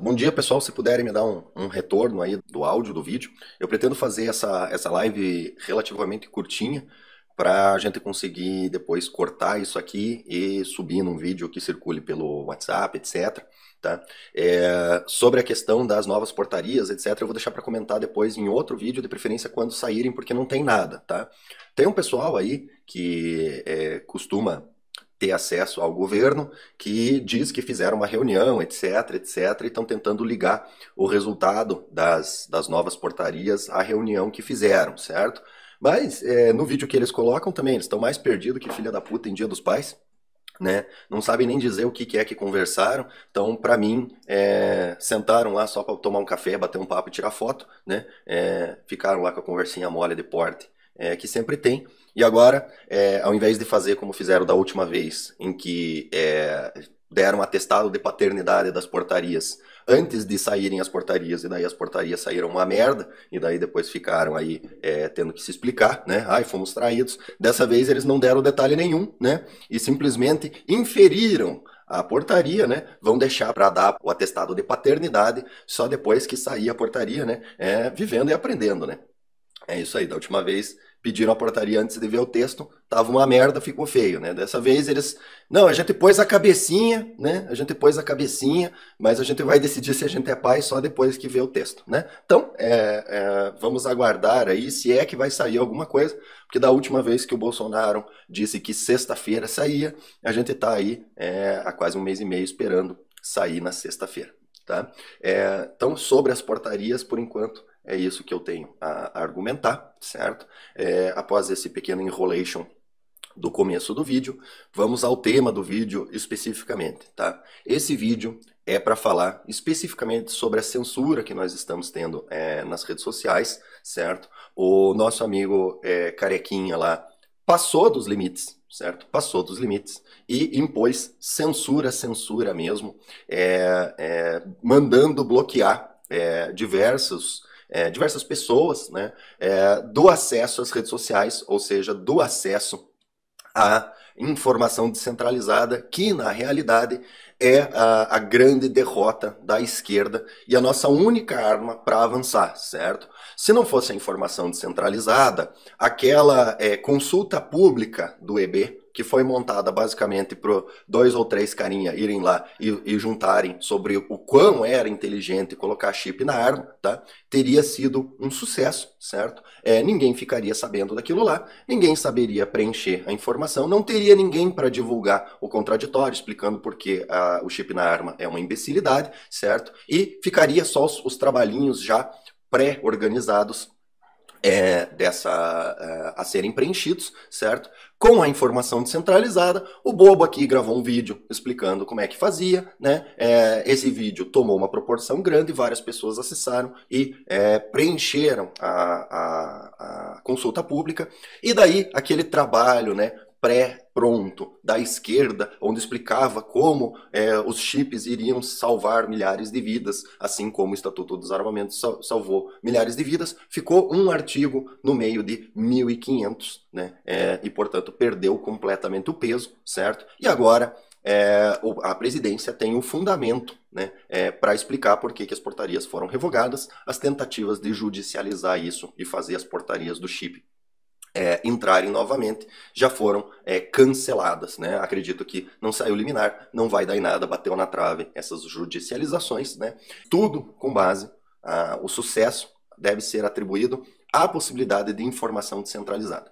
Bom dia, pessoal. Se puderem me dar um retorno aí do áudio do vídeo, eu pretendo fazer essa live relativamente curtinha para a gente conseguir depois cortar isso aqui e subir num vídeo que circule pelo WhatsApp, etc. Tá? Sobre a questão das novas portarias, etc., eu vou deixar para comentar depois em outro vídeo, de preferência quando saírem, porque não tem nada. Tá? Tem um pessoal aí que costuma ter acesso ao governo, que diz que fizeram uma reunião, etc, etc, e estão tentando ligar o resultado das novas portarias à reunião que fizeram, certo? Mas no vídeo que eles colocam também, eles estão mais perdidos que filha da puta em Dia dos Pais, né? Não sabem nem dizer o que é que conversaram. Então, para mim, sentaram lá só para tomar um café, bater um papo e tirar foto, né? Ficaram lá com a conversinha mole de porte, que sempre tem. E agora, ao invés de fazer como fizeram da última vez, em que deram atestado de paternidade das portarias antes de saírem as portarias, e daí as portarias saíram uma merda, e daí depois ficaram aí tendo que se explicar, né? Ai, fomos traídos. Dessa vez eles não deram detalhe nenhum, né? E simplesmente inferiram a portaria, né? Vão deixar para dar o atestado de paternidade só depois que sair a portaria, né? Vivendo e aprendendo, né? É isso aí, da última vez pediram a portaria antes de ver o texto, tava uma merda, ficou feio, né? Dessa vez eles, não, a gente pôs a cabecinha, né? A gente pôs a cabecinha, mas a gente vai decidir se a gente é pai só depois que vê o texto, né? Então, vamos aguardar aí se é que vai sair alguma coisa, porque da última vez que o Bolsonaro disse que sexta-feira saía, a gente tá aí há quase um mês e meio esperando sair na sexta-feira, tá? Então, sobre as portarias, por enquanto, é isso que eu tenho a argumentar, certo? Após esse pequeno enrolation do começo do vídeo, vamos ao tema do vídeo especificamente, tá? Esse vídeo é para falar especificamente sobre a censura que nós estamos tendo nas redes sociais, certo? O nosso amigo Carequinha lá passou dos limites, certo? Passou dos limites e impôs censura mesmo, mandando bloquear diversas pessoas, né, do acesso às redes sociais, ou seja, do acesso à informação descentralizada, que na realidade é a grande derrota da esquerda e a nossa única arma para avançar, certo? Se não fosse a informação descentralizada, aquela consulta pública do EB, que foi montada basicamente para dois ou três carinha irem lá e juntarem sobre o quão era inteligente colocar chip na arma, tá? Teria sido um sucesso, certo? Ninguém ficaria sabendo daquilo lá, ninguém saberia preencher a informação, não teria ninguém para divulgar o contraditório, explicando por que o chip na arma é uma imbecilidade, certo? E ficaria só os trabalhinhos já pré-organizados a serem preenchidos, certo? Com a informação descentralizada, o bobo aqui gravou um vídeo explicando como é que fazia, né? Esse vídeo tomou uma proporção grande, várias pessoas acessaram e preencheram a consulta pública, e daí aquele trabalho, né, pré-pronto da esquerda, onde explicava como os chips iriam salvar milhares de vidas, assim como o Estatuto dos Armamentos salvou milhares de vidas, ficou um artigo no meio de 1.500, né? E, portanto, perdeu completamente o peso, certo? E agora a presidência tem o fundamento, né, para explicar por que as portarias foram revogadas, as tentativas de judicializar isso e fazer as portarias do chip entrarem novamente, já foram canceladas, né? Acredito que não saiu liminar, não vai dar em nada, bateu na trave essas judicializações, né? Tudo com base, o sucesso deve ser atribuído à possibilidade de informação descentralizada.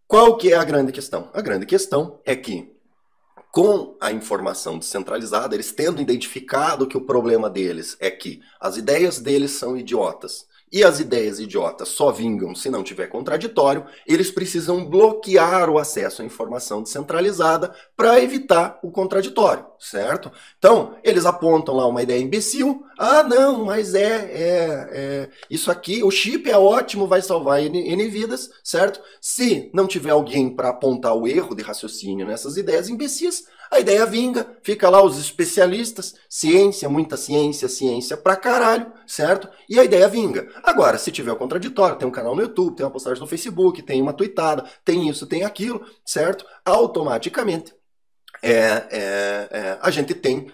Qual que é a grande questão? A grande questão é que, com a informação descentralizada, eles tendo identificado que o problema deles é que as ideias deles são idiotas, e as ideias idiotas só vingam se não tiver contraditório, eles precisam bloquear o acesso à informação descentralizada para evitar o contraditório, certo? Então, eles apontam lá uma ideia imbecil, não, mas isso aqui, o chip é ótimo, vai salvar N vidas, certo? Se não tiver alguém para apontar o erro de raciocínio nessas ideias imbecis, a ideia vinga, fica lá os especialistas, ciência, muita ciência, ciência pra caralho, certo? E a ideia vinga. Agora, se tiver o contraditório, tem um canal no YouTube, tem uma postagem no Facebook, tem uma tweetada, tem isso, tem aquilo, certo? Automaticamente a gente tem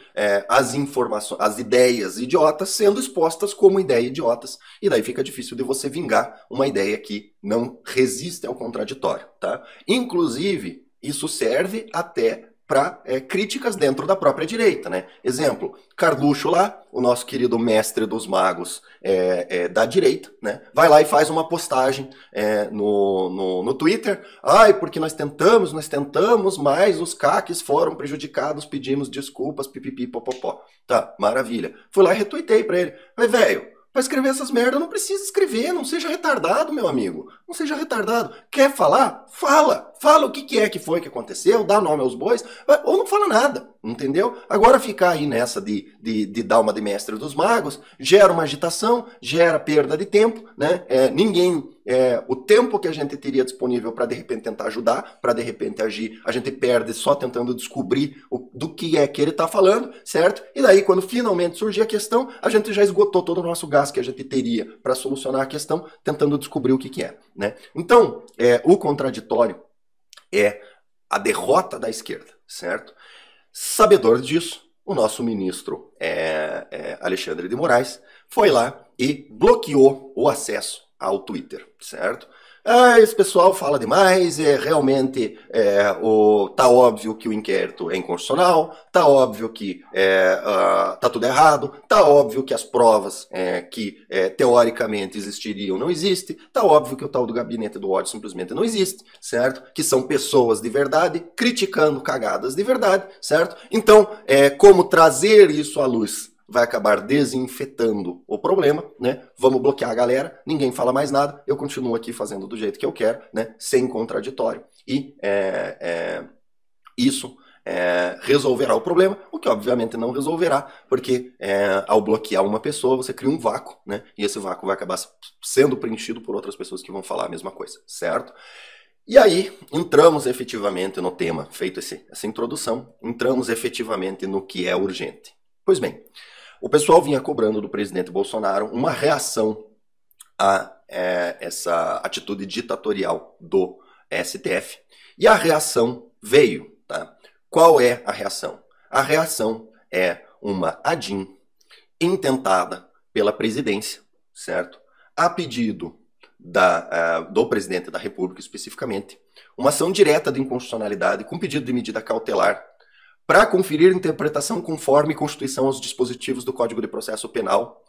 as informações, as ideias idiotas sendo expostas como ideias idiotas, e daí fica difícil de você vingar uma ideia que não resiste ao contraditório, tá? Inclusive, isso serve até para críticas dentro da própria direita, né? Exemplo, Carluxo lá, o nosso querido mestre dos magos da direita, né? Vai lá e faz uma postagem no Twitter. Ai, porque nós tentamos, mas os CACs foram prejudicados, pedimos desculpas, pipipi, popopó. Tá, maravilha. Fui lá e retuitei pra ele. Mas, velho, pra escrever essas merdas não precisa escrever, não seja retardado, meu amigo. Não seja retardado. Quer falar? Fala. Fala o que é que foi que aconteceu, dá nome aos bois, ou não fala nada, entendeu? Agora ficar aí nessa de dar uma de mestre dos magos, gera uma agitação, gera perda de tempo, né? O tempo que a gente teria disponível para de repente tentar ajudar, para de repente agir, a gente perde só tentando descobrir do que é que ele está falando, certo? E daí, quando finalmente surgir a questão, a gente já esgotou todo o nosso gás que a gente teria para solucionar a questão, tentando descobrir o que é, né? Então, o contraditório é a derrota da esquerda, certo? Sabedor disso, o nosso ministro Alexandre de Moraes foi lá e bloqueou o acesso ao Twitter, certo? Esse pessoal fala demais, realmente tá óbvio que o inquérito é inconstitucional, tá óbvio que tá tudo errado, tá óbvio que as provas que teoricamente existiriam não existem, tá óbvio que o tal do gabinete do ódio simplesmente não existe, certo? Que são pessoas de verdade criticando cagadas de verdade, certo? Então, como trazer isso à luz vai acabar desinfetando o problema, né? Vamos bloquear a galera, ninguém fala mais nada, eu continuo aqui fazendo do jeito que eu quero, né? Sem contraditório. E isso resolverá o problema, o que obviamente não resolverá, porque ao bloquear uma pessoa, você cria um vácuo, né? E esse vácuo vai acabar sendo preenchido por outras pessoas que vão falar a mesma coisa, certo? E aí, entramos efetivamente no tema, feito essa introdução, entramos efetivamente no que é urgente. Pois bem, o pessoal vinha cobrando do presidente Bolsonaro uma reação a essa atitude ditatorial do STF. E a reação veio, tá? Qual é a reação? A reação é uma ADIM intentada pela presidência, certo? A pedido do presidente da República, especificamente, uma ação direta de inconstitucionalidade com pedido de medida cautelar para conferir interpretação conforme Constituição aos dispositivos do Código de Processo Penal,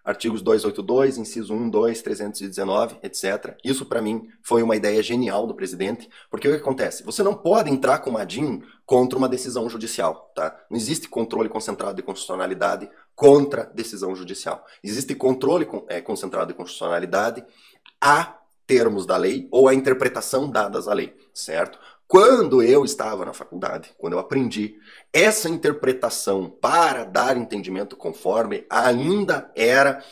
artigos 282, inciso 1, 2, 319, etc. Isso, para mim, foi uma ideia genial do presidente, porque o que acontece? Você não pode entrar com uma DIN contra uma decisão judicial, tá? Não existe controle concentrado de constitucionalidade contra decisão judicial. Existe controle concentrado de constitucionalidade a termos da lei ou a interpretação dadas à lei, certo? Quando eu estava na faculdade, quando eu aprendi, essa interpretação para dar entendimento conforme ainda era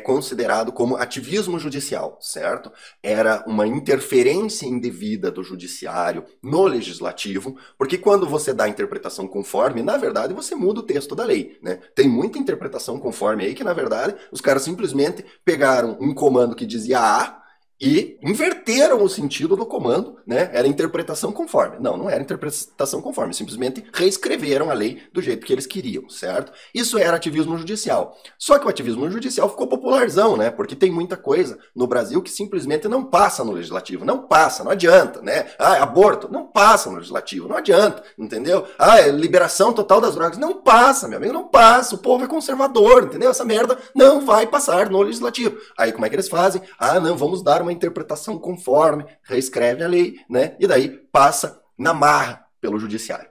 considerado como ativismo judicial, certo? Era uma interferência indevida do judiciário no legislativo, porque quando você dá interpretação conforme, na verdade você muda o texto da lei, né? Tem muita interpretação conforme aí que, na verdade, os caras simplesmente pegaram um comando que dizia A, e inverteram o sentido do comando, né? Era interpretação conforme. Não era interpretação conforme, simplesmente reescreveram a lei do jeito que eles queriam, certo? Isso era ativismo judicial. Só que o ativismo judicial ficou popularzão, né? Porque tem muita coisa no Brasil que simplesmente não passa no legislativo, não passa, não adianta, né? Aborto, não passa no legislativo, não adianta, entendeu? Liberação total das drogas, não passa, meu amigo, não passa, o povo é conservador, entendeu? Essa merda não vai passar no legislativo. Aí como é que eles fazem? Não, vamos dar uma interpretação conforme, reescreve a lei, né? E daí passa na marra pelo judiciário.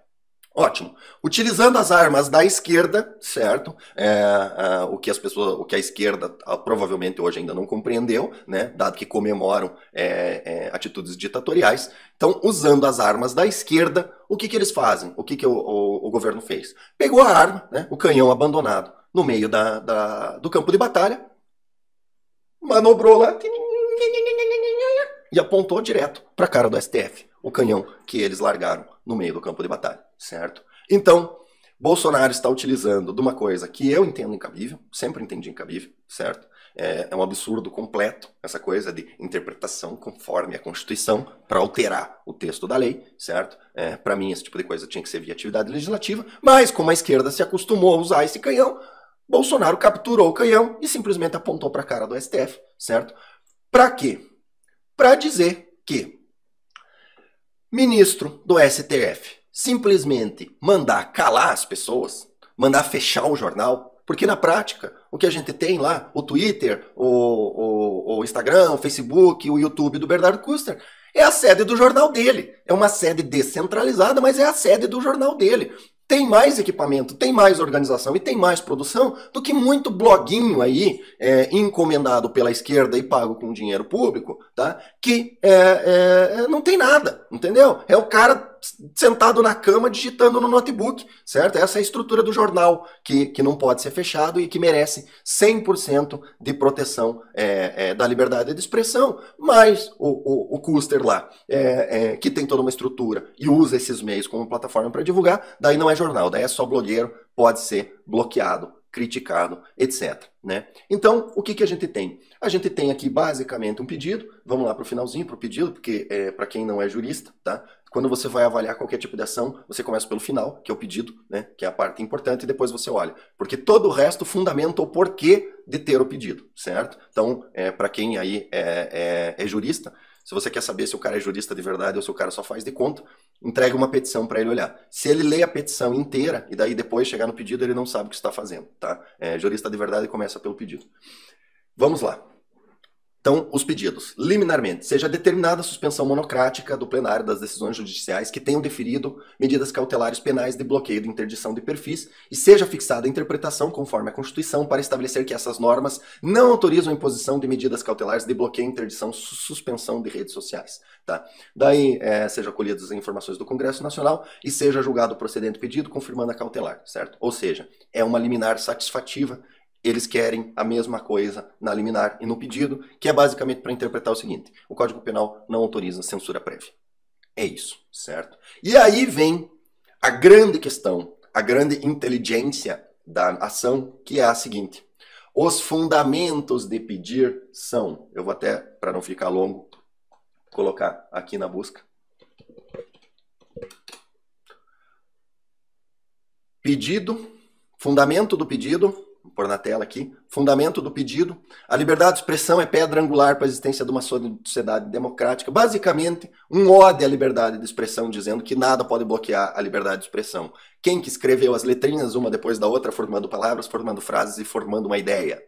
Ótimo. Utilizando as armas da esquerda, certo? O que a esquerda provavelmente hoje ainda não compreendeu, né? Dado que comemoram atitudes ditatoriais. Então, usando as armas da esquerda, o que eles fazem? O que o governo fez? Pegou a arma, né? O canhão abandonado no meio do campo de batalha, manobrou lá e apontou direto para a cara do STF, o canhão que eles largaram no meio do campo de batalha, certo? Então, Bolsonaro está utilizando de uma coisa que eu entendo incabível, sempre entendi incabível, certo? É um absurdo completo essa coisa de interpretação conforme a Constituição para alterar o texto da lei, certo? Para mim, esse tipo de coisa tinha que ser via atividade legislativa, mas como a esquerda se acostumou a usar esse canhão, Bolsonaro capturou o canhão e simplesmente apontou para a cara do STF, certo? Para quê? Para dizer que ministro do STF simplesmente mandar calar as pessoas, mandar fechar o jornal, porque na prática o que a gente tem lá, o Twitter, o Instagram, o Facebook, o YouTube do Bernardo Kuster, é a sede do jornal dele. É uma sede descentralizada, mas é a sede do jornal dele. Tem mais equipamento, tem mais organização e tem mais produção do que muito bloguinho aí, encomendado pela esquerda e pago com dinheiro público, tá? Que não tem nada, entendeu? É o cara sentado na cama digitando no notebook, certo? Essa é a estrutura do jornal, que não pode ser fechado e que merece 100% de proteção da liberdade de expressão, mas o Kuster lá, que tem toda uma estrutura e usa esses meios como plataforma para divulgar, daí não é jornal, daí é só blogueiro, pode ser bloqueado, criticado, etc. Né? Então, o que a gente tem? A gente tem aqui basicamente um pedido, vamos lá para o finalzinho, para o pedido, porque para quem não é jurista, tá? Quando você vai avaliar qualquer tipo de ação, você começa pelo final, que é o pedido, né? Que é a parte importante, e depois você olha. Porque todo o resto fundamenta o porquê de ter o pedido, certo? Então, para quem aí é jurista, se você quer saber se o cara é jurista de verdade ou se o cara só faz de conta, entrega uma petição para ele olhar. Se ele lê a petição inteira e daí depois chegar no pedido, ele não sabe o que está fazendo, tá? Jurista de verdade começa pelo pedido. Vamos lá. Então, os pedidos. Liminarmente, seja determinada a suspensão monocrática do plenário das decisões judiciais que tenham deferido medidas cautelares penais de bloqueio de interdição de perfis e seja fixada a interpretação conforme a Constituição para estabelecer que essas normas não autorizam a imposição de medidas cautelares de bloqueio, interdição, suspensão de redes sociais. Tá? Daí, seja colhidas as informações do Congresso Nacional e seja julgado o procedente pedido confirmando a cautelar, certo? Ou seja, é uma liminar satisfativa. Eles querem a mesma coisa na liminar e no pedido, que é basicamente para interpretar o seguinte: o Código Penal não autoriza censura prévia. É isso, certo? E aí vem a grande questão, a grande inteligência da ação, que é a seguinte: os fundamentos de pedir são, eu vou até, para não ficar longo, colocar aqui na busca. Pedido, fundamento do pedido. Vou pôr na tela aqui, fundamento do pedido, a liberdade de expressão é pedra angular para a existência de uma sociedade democrática, basicamente um ode à liberdade de expressão, dizendo que nada pode bloquear a liberdade de expressão. Quem que escreveu as letrinhas uma depois da outra, formando palavras, formando frases e formando uma ideia?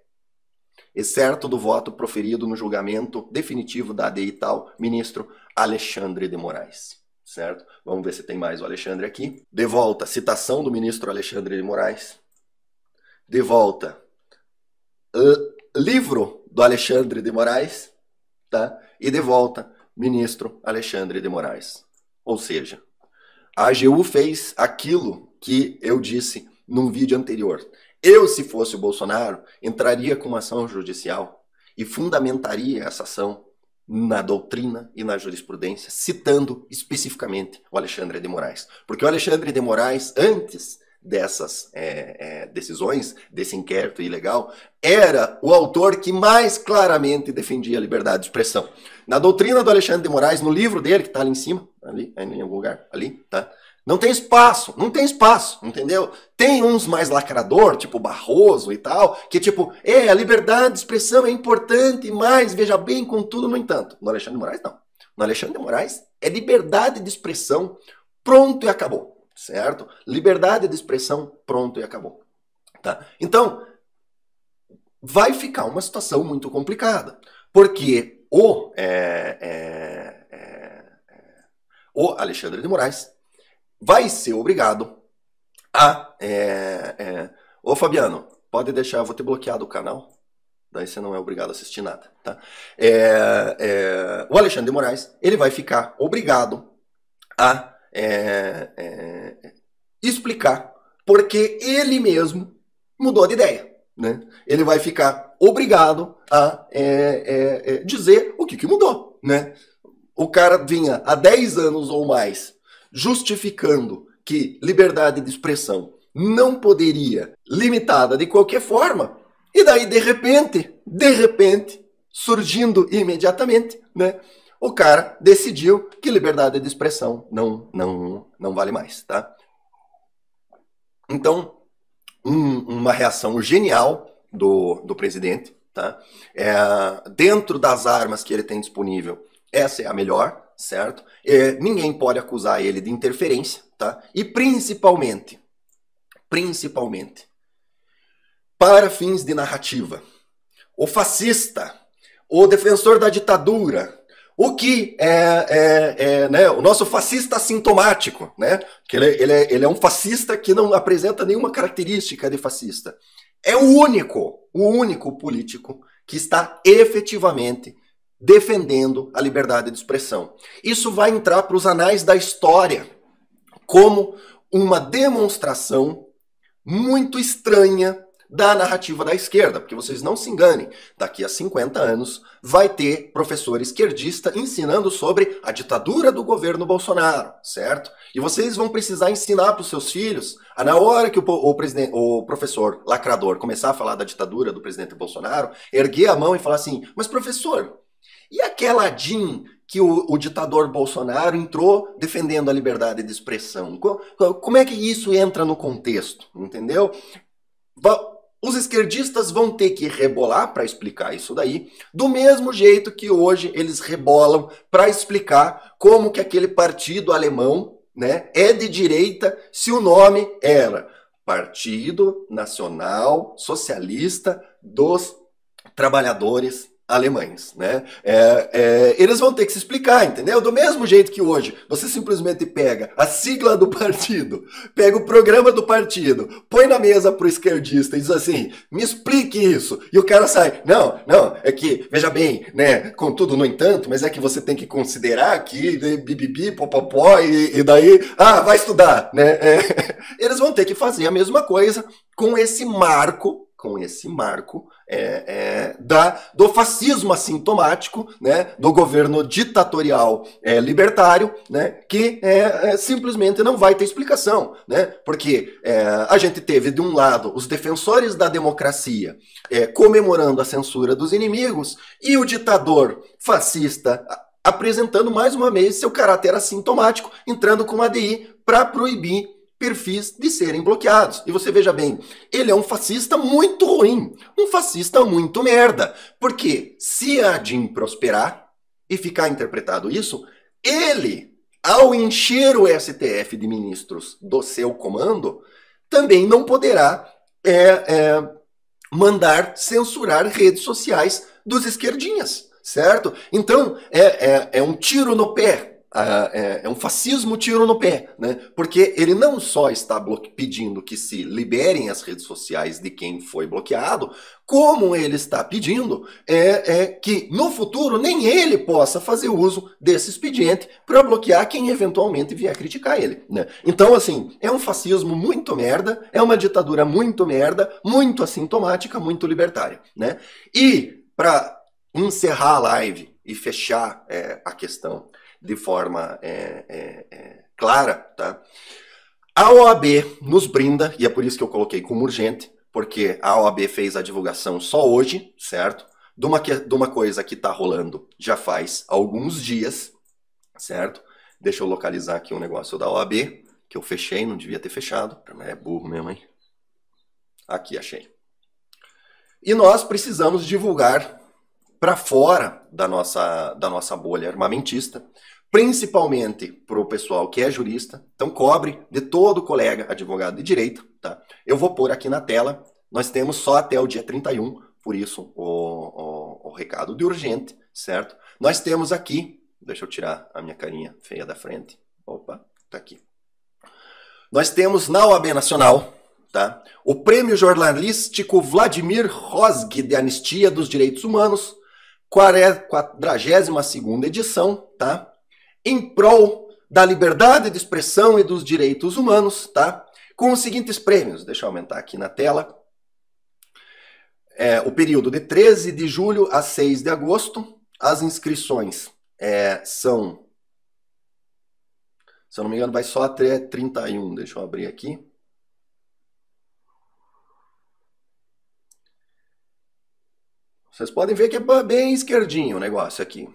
Excerto do voto proferido no julgamento definitivo da ADI tal, ministro Alexandre de Moraes. Certo? Vamos ver se tem mais o Alexandre aqui. De volta, citação do ministro Alexandre de Moraes. De volta, livro do Alexandre de Moraes, tá? E de volta, ministro Alexandre de Moraes. Ou seja, a AGU fez aquilo que eu disse num vídeo anterior. Eu, se fosse o Bolsonaro, entraria com uma ação judicial e fundamentaria essa ação na doutrina e na jurisprudência, citando especificamente o Alexandre de Moraes. Porque o Alexandre de Moraes, antes dessas decisões, desse inquérito ilegal, era o autor que mais claramente defendia a liberdade de expressão. Na doutrina do Alexandre de Moraes, no livro dele, que está ali em cima, ali, em algum lugar, ali, tá? Não tem espaço, entendeu? Tem uns mais lacrador, tipo Barroso e tal, que tipo, a liberdade de expressão é importante, mas veja bem, contudo, no entanto. No Alexandre de Moraes, não. No Alexandre de Moraes, é liberdade de expressão, pronto e acabou. Certo? Liberdade de expressão, pronto e acabou. Tá? Então, vai ficar uma situação muito complicada, porque o Alexandre de Moraes vai ser obrigado a... Ô Fabiano, pode deixar, eu vou ter bloqueado o canal, daí você não é obrigado a assistir nada. Tá? O Alexandre de Moraes, ele vai ficar obrigado a explicar porque ele mesmo mudou de ideia, né? Ele vai ficar obrigado a dizer o que mudou, né? O cara vinha há 10 anos ou mais justificando que liberdade de expressão não poderia, limitada de qualquer forma, e daí de repente, surgindo imediatamente, né, o cara decidiu que liberdade de expressão não vale mais, tá? Então, uma reação genial do presidente, tá? Dentro das armas que ele tem disponível, essa é a melhor, certo? Ninguém pode acusar ele de interferência, tá? E principalmente, para fins de narrativa, o fascista, o defensor da ditadura, o que né, o nosso fascista assintomático, né? Que ele é um fascista que não apresenta nenhuma característica de fascista. É o único político que está efetivamente defendendo a liberdade de expressão. Isso vai entrar para os anais da história como uma demonstração muito estranha da narrativa da esquerda, porque vocês não se enganem, daqui a 50 anos vai ter professor esquerdista ensinando sobre a ditadura do governo Bolsonaro, certo? E vocês vão precisar ensinar para os seus filhos, na hora que o professor lacrador começar a falar da ditadura do presidente Bolsonaro, erguer a mão e falar assim, mas professor, e aquela DIN que o ditador Bolsonaro entrou defendendo a liberdade de expressão? Como é que isso entra no contexto, entendeu? Os esquerdistas vão ter que rebolar para explicar isso daí, do mesmo jeito que hoje eles rebolam para explicar como que aquele partido alemão, né, é de direita se o nome era Partido Nacional Socialista dos Trabalhadores Alemães, né? Eles vão ter que se explicar, entendeu? Do mesmo jeito que hoje você simplesmente pega a sigla do partido, pega o programa do partido, põe na mesa pro esquerdista e diz assim, me explique isso, e o cara sai, não, é que, veja bem, né, contudo, no entanto, mas é que você tem que considerar que bibibi, popopó, e daí, vai estudar, né? Eles vão ter que fazer a mesma coisa com esse marco do fascismo assintomático, né, do governo ditatorial libertário, né, que simplesmente não vai ter explicação, né, porque a gente teve de um lado os defensores da democracia comemorando a censura dos inimigos e o ditador fascista apresentando mais uma vez seu caráter assintomático, entrando com a ADI para proibir perfis de serem bloqueados. E você veja bem, ele é um fascista muito ruim, um fascista muito merda, porque se a DIN prosperar e ficar interpretado isso, ele, ao encher o STF de ministros do seu comando, também não poderá mandar censurar redes sociais dos esquerdinhas, certo? Então, é um tiro no pé. É um fascismo tiro no pé, né? Porque ele não só está pedindo que se liberem as redes sociais de quem foi bloqueado, como ele está pedindo que no futuro nem ele possa fazer uso desse expediente para bloquear quem eventualmente vier criticar ele, né? Então, assim, é um fascismo muito merda, é uma ditadura muito merda, muito assintomática, muito libertária, né? E para encerrar a live e fechar a questão de forma clara, tá? A OAB nos brinda, e é por isso que eu coloquei como urgente, porque a OAB fez a divulgação só hoje, certo? De uma coisa que está rolando já faz alguns dias, certo? Deixa eu localizar aqui um negócio da OAB, que eu fechei, não devia ter fechado. É burro mesmo, hein? Aqui, achei. E nós precisamos divulgar para fora da nossa bolha armamentista, principalmente para o pessoal que é jurista. Então cobre de todo colega advogado de direito, tá? Eu vou pôr aqui na tela, nós temos só até o dia 31, por isso o recado de urgente, certo? Nós temos aqui, deixa eu tirar a minha carinha feia da frente, opa, tá aqui. Nós temos na OAB Nacional, tá, o Prêmio Jornalístico Vladimir Rozg de Anistia dos Direitos Humanos, 42ª edição, tá? Em prol da liberdade de expressão e dos direitos humanos, tá? Com os seguintes prêmios, deixa eu aumentar aqui na tela. O período de 13 de julho a 6 de agosto, as inscrições são, se eu não me engano, vai só até 31, deixa eu abrir aqui. Vocês podem ver que é bem esquerdinho o negócio aqui.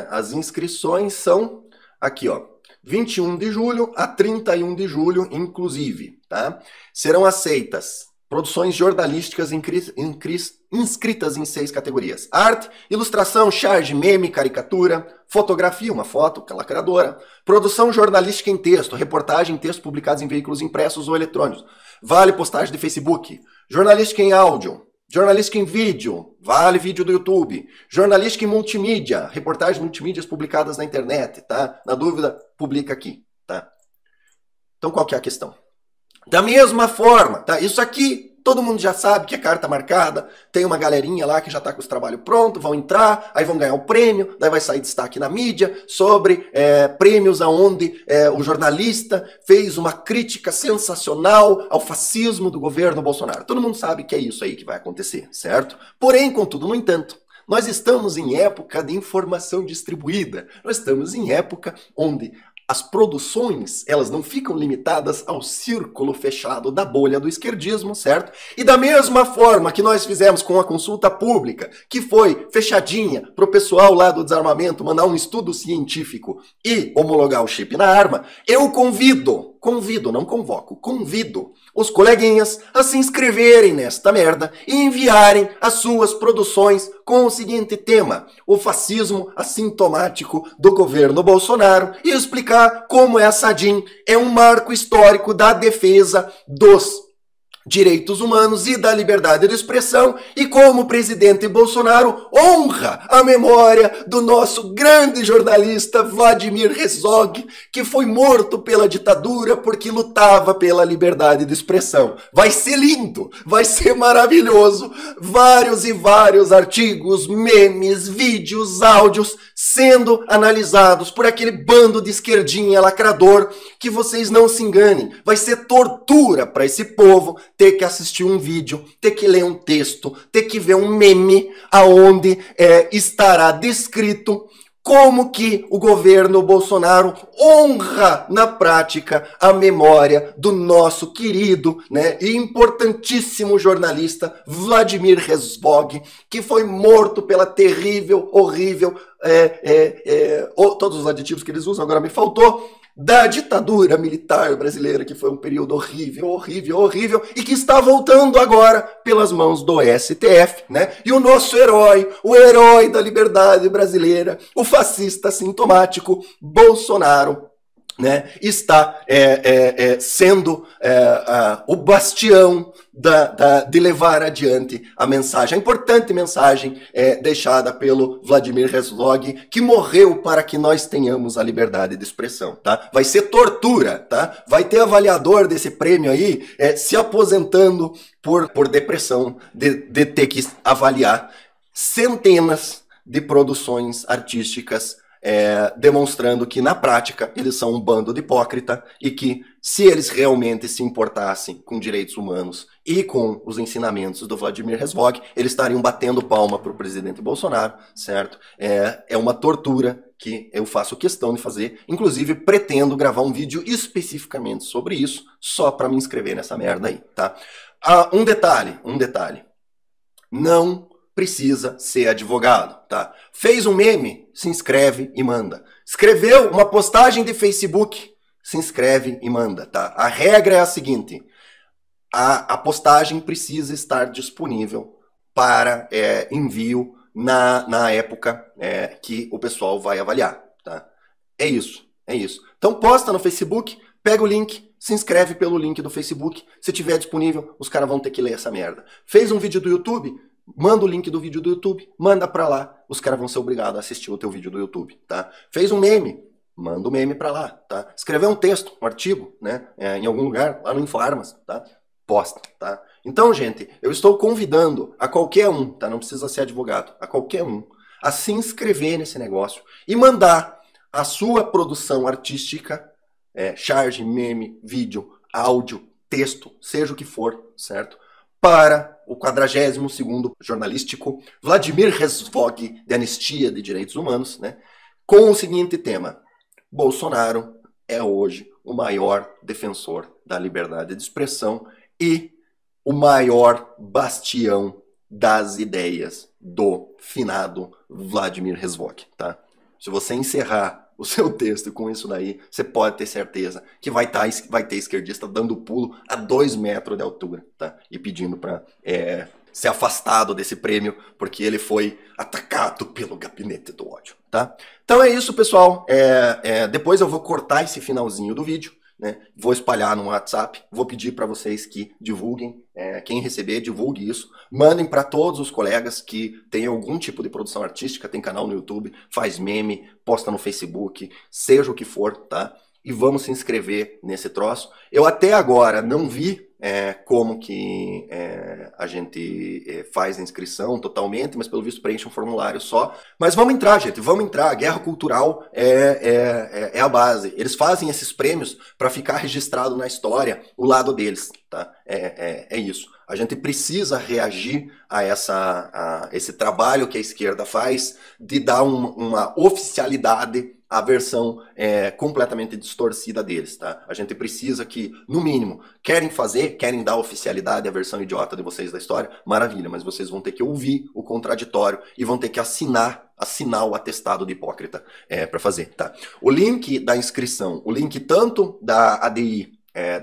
As inscrições são aqui, ó, 21 de julho a 31 de julho, inclusive, tá? Serão aceitas produções jornalísticas inscritas em 6 categorias: arte, ilustração, charge, meme, caricatura, fotografia, uma foto, lacradora, produção jornalística em texto, reportagem em texto publicados em veículos impressos ou eletrônicos, vale postagem de Facebook, jornalística em áudio, jornalística em vídeo, vale vídeo do YouTube, jornalística em multimídia, reportagens multimídias publicadas na internet, tá? Na dúvida, publica aqui, tá? Então qual que é a questão? Da mesma forma, tá? Isso aqui todo mundo já sabe que é carta marcada, tem uma galerinha lá que já tá com os trabalhos prontos, vão entrar, aí vão ganhar o prêmio, daí vai sair destaque na mídia sobre prêmios aonde o jornalista fez uma crítica sensacional ao fascismo do governo Bolsonaro. Todo mundo sabe que é isso aí que vai acontecer, certo? Porém, contudo, no entanto, nós estamos em época de informação distribuída, nós estamos em época onde as produções, elas não ficam limitadas ao círculo fechado da bolha do esquerdismo, certo? E da mesma forma que nós fizemos com a consulta pública, que foi fechadinha para o pessoal lá do desarmamento mandar um estudo científico e homologar o chip na arma, eu convido, não convoco, convido os coleguinhas a se inscreverem nesta merda e enviarem as suas produções com o seguinte tema: o fascismo assintomático do governo Bolsonaro, e explicar como essa DIN é um marco histórico da defesa dos direitos humanos e da liberdade de expressão, e como o presidente Bolsonaro honra a memória do nosso grande jornalista Vladimir Herzog, que foi morto pela ditadura porque lutava pela liberdade de expressão. Vai ser lindo, vai ser maravilhoso, vários e vários artigos, memes, vídeos, áudios sendo analisados por aquele bando de esquerdinha lacrador, que vocês não se enganem, vai ser tortura para esse povo ter que assistir um vídeo, ter que ler um texto, ter que ver um meme aonde estará descrito como que o governo Bolsonaro honra na prática a memória do nosso querido, né, e importantíssimo jornalista Vladimir Herzog, que foi morto pela terrível, horrível, todos os aditivos que eles usam, agora me faltou, da ditadura militar brasileira, que foi um período horrível, horrível, horrível, e que está voltando agora pelas mãos do STF, né? E o nosso herói, o herói da liberdade brasileira, o fascista sintomático Bolsonaro, né, está sendo o bastião de levar adiante a mensagem, a importante mensagem deixada pelo Vladimir Herzog, que morreu para que nós tenhamos a liberdade de expressão, tá? Vai ser tortura, tá? Vai ter avaliador desse prêmio aí se aposentando por depressão de ter que avaliar centenas de produções artísticas demonstrando que, na prática, eles são um bando de hipócrita e que, se eles realmente se importassem com direitos humanos e com os ensinamentos do Vladimir Herzog, eles estariam batendo palma para o presidente Bolsonaro, certo? É uma tortura que eu faço questão de fazer. Inclusive, pretendo gravar um vídeo especificamente sobre isso, só para me inscrever nessa merda aí, tá? Um detalhe. Não precisa ser advogado, tá? Fez um meme, se inscreve e manda. Escreveu uma postagem de Facebook, se inscreve e manda, tá? A regra é a seguinte: a postagem precisa estar disponível para envio na época que o pessoal vai avaliar, tá? É isso. Então posta no Facebook, pega o link, se inscreve pelo link do Facebook. Se tiver disponível, os caras vão ter que ler essa merda. Fez um vídeo do YouTube? Manda o link do vídeo do YouTube, manda pra lá, os caras vão ser obrigados a assistir o teu vídeo do YouTube, tá? Fez um meme, manda o meme pra lá, tá? Escreveu um texto, um artigo, né, em algum lugar, lá no Infoarmas, tá? Posta, tá? Então, gente, eu estou convidando a qualquer um, tá? Não precisa ser advogado, a qualquer um, a se inscrever nesse negócio e mandar a sua produção artística, charge, meme, vídeo, áudio, texto, seja o que for, certo? Para o 42º jornalístico Vladimir Herzog de Anistia de Direitos Humanos, né, com o seguinte tema: Bolsonaro é hoje o maior defensor da liberdade de expressão e o maior bastião das ideias do finado Vladimir Herzog, tá? Se você encerrar o seu texto com isso daí, você pode ter certeza que vai ter esquerdista dando pulo a 2 metros de altura, tá? E pedindo para ser afastado desse prêmio, porque ele foi atacado pelo gabinete do ódio, tá? Então é isso, pessoal. Depois eu vou cortar esse finalzinho do vídeo, né? Vou espalhar no WhatsApp, vou pedir para vocês que divulguem, quem receber, divulgue isso, mandem para todos os colegas que têm algum tipo de produção artística, tem canal no YouTube, faz meme, posta no Facebook, seja o que for, tá? E vamos se inscrever nesse troço. Eu até agora não vi como que a gente faz a inscrição totalmente, mas pelo visto preenche um formulário só. Mas vamos entrar, gente, vamos entrar. A guerra cultural é a base. Eles fazem esses prêmios para ficar registrado na história o lado deles, tá? É isso. A gente precisa reagir a esse trabalho que a esquerda faz de dar uma oficialidade à versão completamente distorcida deles, tá? A gente precisa que, no mínimo, querem dar oficialidade à versão idiota de vocês da história, maravilha, mas vocês vão ter que ouvir o contraditório e vão ter que assinar o atestado de hipócrita para fazer, tá? O link da inscrição, o link tanto da ADI,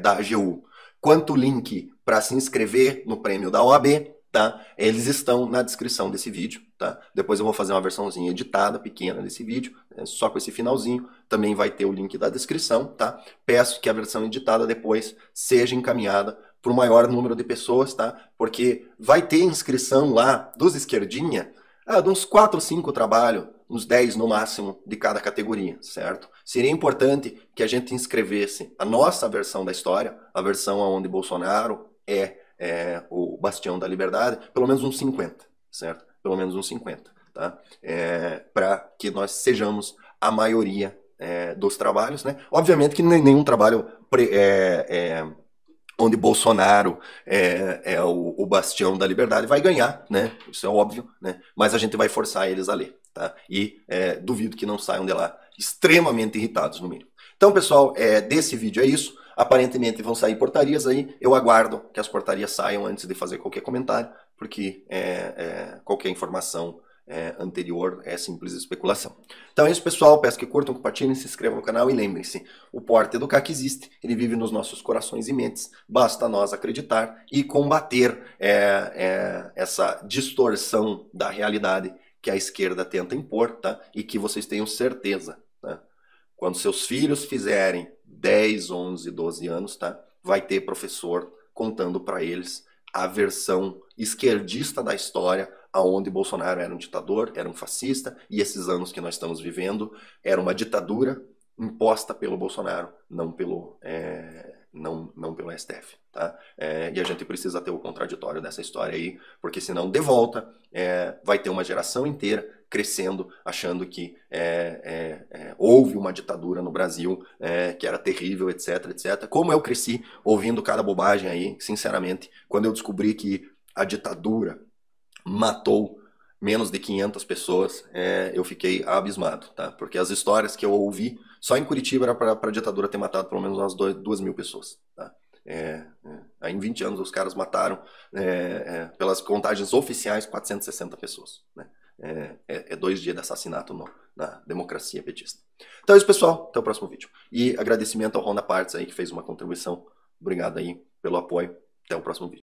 da AGU, quanto o link para se inscrever no prêmio da OAB, tá? Eles estão na descrição desse vídeo, tá? Depois eu vou fazer uma versãozinha editada, pequena desse vídeo, só com esse finalzinho. Também vai ter o link da descrição, tá? Peço que a versão editada depois seja encaminhada para o maior número de pessoas, tá? Porque vai ter inscrição lá dos esquerdinha, de uns 4 ou 5 trabalhos, uns 10 no máximo de cada categoria, certo? Seria importante que a gente inscrevesse a nossa versão da história, a versão onde Bolsonaro é o bastião da liberdade, pelo menos uns 50, certo? Pelo menos uns 50, tá? Para que nós sejamos a maioria dos trabalhos, né? Obviamente que nenhum trabalho onde Bolsonaro é o bastião da liberdade vai ganhar, né? Isso é óbvio, né? Mas a gente vai forçar eles a ler, tá? E duvido que não saiam de lá extremamente irritados, no mínimo. Então, pessoal, desse vídeo é isso. Aparentemente vão sair portarias aí. Eu aguardo que as portarias saiam antes de fazer qualquer comentário, porque qualquer informação anterior é simples especulação. Então é isso, pessoal. Peço que curtam, compartilhem, se inscrevam no canal e lembrem-se, o Porta Educar que existe, ele vive nos nossos corações e mentes. Basta nós acreditar e combater essa distorção da realidade que a esquerda tenta impor, tá? E que vocês tenham certeza, tá? Quando seus filhos fizerem 10, 11, 12 anos, tá? Vai ter professor contando para eles a versão esquerdista da história, aonde Bolsonaro era um ditador, era um fascista, e esses anos que nós estamos vivendo era uma ditadura imposta pelo Bolsonaro, não pelo STF, tá? E a gente precisa ter o contraditório dessa história aí, porque senão, de volta, vai ter uma geração inteira crescendo, achando que houve uma ditadura no Brasil que era terrível, etc, etc. Como eu cresci ouvindo cada bobagem aí, sinceramente, quando eu descobri que a ditadura matou menos de 500 pessoas, eu fiquei abismado, tá? Porque as histórias que eu ouvi, só em Curitiba era para a ditadura ter matado pelo menos umas 2.000 pessoas, tá? Aí em 20 anos os caras mataram, pelas contagens oficiais, 460 pessoas, né? 2 dias de assassinato na democracia petista. Então é isso, pessoal. Até o próximo vídeo. E agradecimento ao Ronda Partes aí, que fez uma contribuição. Obrigado aí pelo apoio. Até o próximo vídeo.